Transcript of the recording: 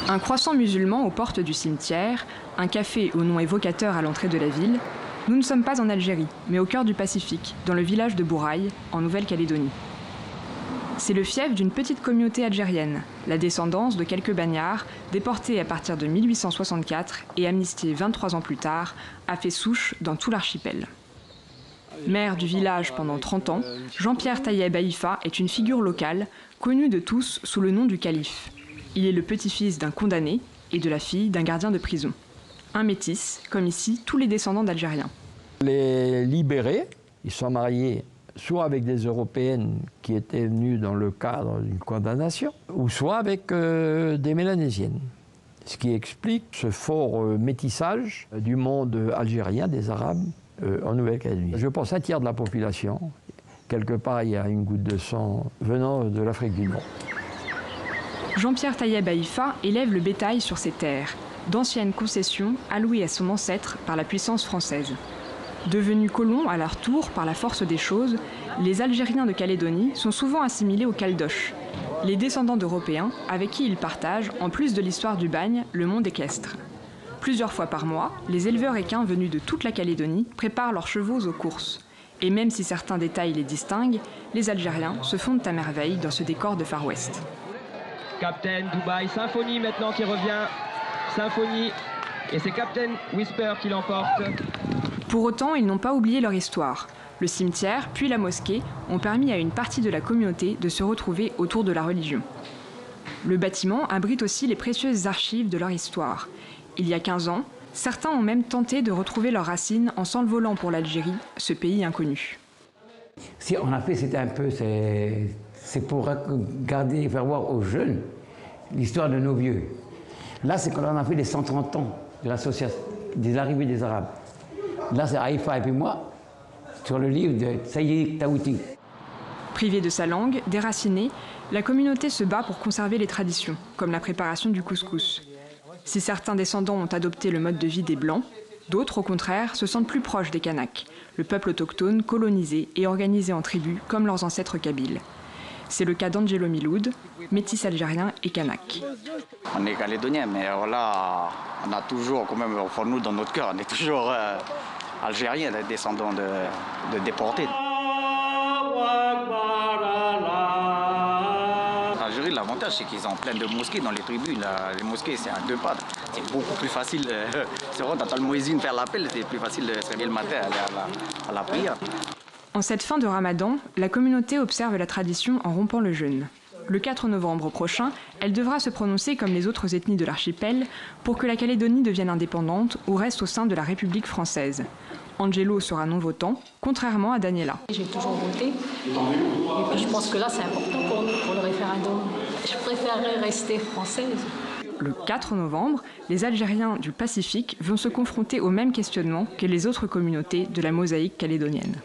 Un croissant musulman aux portes du cimetière, un café au nom évocateur à l'entrée de la ville. Nous ne sommes pas en Algérie, mais au cœur du Pacifique, dans le village de Bourail, en Nouvelle-Calédonie. C'est le fief d'une petite communauté algérienne, la descendance de quelques bagnards déportés à partir de 1864 et amnistiés 23 ans plus tard, a fait souche dans tout l'archipel. Maire du village pendant 30 ans, Jean-Pierre Tayeb Haïfa est une figure locale, connue de tous sous le nom du calife. Il est le petit-fils d'un condamné et de la fille d'un gardien de prison. Un métis, comme ici tous les descendants d'Algériens. Les libérés, ils sont mariés soit avec des Européennes qui étaient venues dans le cadre d'une condamnation, ou soit avec des Mélanésiennes. Ce qui explique ce fort métissage du monde algérien, des Arabes, en Nouvelle-Calédonie. Je pense un tiers de la population, quelque part il y a une goutte de sang venant de l'Afrique du Nord. Jean-Pierre Tayeb Haïfa élève le bétail sur ses terres, d'anciennes concessions allouées à son ancêtre par la puissance française. Devenus colons à leur tour par la force des choses, les Algériens de Calédonie sont souvent assimilés aux Caldoches, les descendants d'Européens avec qui ils partagent, en plus de l'histoire du bagne, le monde équestre. Plusieurs fois par mois, les éleveurs équins venus de toute la Calédonie préparent leurs chevaux aux courses. Et même si certains détails les distinguent, les Algériens se fondent à merveille dans ce décor de Far West. Captain Dubaï, Symphonie maintenant qui revient. Symphonie, et c'est Captain Whisper qui l'emporte. Pour autant, ils n'ont pas oublié leur histoire. Le cimetière, puis la mosquée, ont permis à une partie de la communauté de se retrouver autour de la religion. Le bâtiment abrite aussi les précieuses archives de leur histoire. Il y a 15 ans, certains ont même tenté de retrouver leurs racines en s'envolant pour l'Algérie, ce pays inconnu. Si on a fait, c'était un peu, c'est pour garder, faire voir aux jeunes l'histoire de nos vieux. Là, c'est quand on a fait les 130 ans de l'association, des arrivées des Arabes. Là, c'est Haïfa et puis moi, sur le livre de Saïd Taouti. Privée de sa langue, déracinée, la communauté se bat pour conserver les traditions, comme la préparation du couscous. Si certains descendants ont adopté le mode de vie des Blancs, d'autres, au contraire, se sentent plus proches des Kanaks, le peuple autochtone colonisé et organisé en tribus comme leurs ancêtres kabyles. C'est le cas d'Angelo Miloud, métis algérien et kanak. On est calédonien, mais voilà, on a toujours, quand même, pour nous, dans notre cœur, on est toujours algériens, les descendants de déportés. L'Algérie, l'avantage, c'est qu'ils ont plein de mosquées dans les tribus. Les mosquées, c'est à 2 pas. C'est beaucoup plus facile. C'est vrai, quand le muezzin faire l'appel, c'est plus facile de se réveiller le matin, aller à la prière. En cette fin de Ramadan, la communauté observe la tradition en rompant le jeûne. Le 4 novembre prochain, elle devra se prononcer comme les autres ethnies de l'archipel pour que la Calédonie devienne indépendante ou reste au sein de la République française. Angelo sera non-votant, contrairement à Daniela. J'ai toujours voté, et puis je pense que là c'est important pour nous, pour le référendum. Je préférerais rester française. Le 4 novembre, les Algériens du Pacifique vont se confronter au même questionnement que les autres communautés de la mosaïque calédonienne.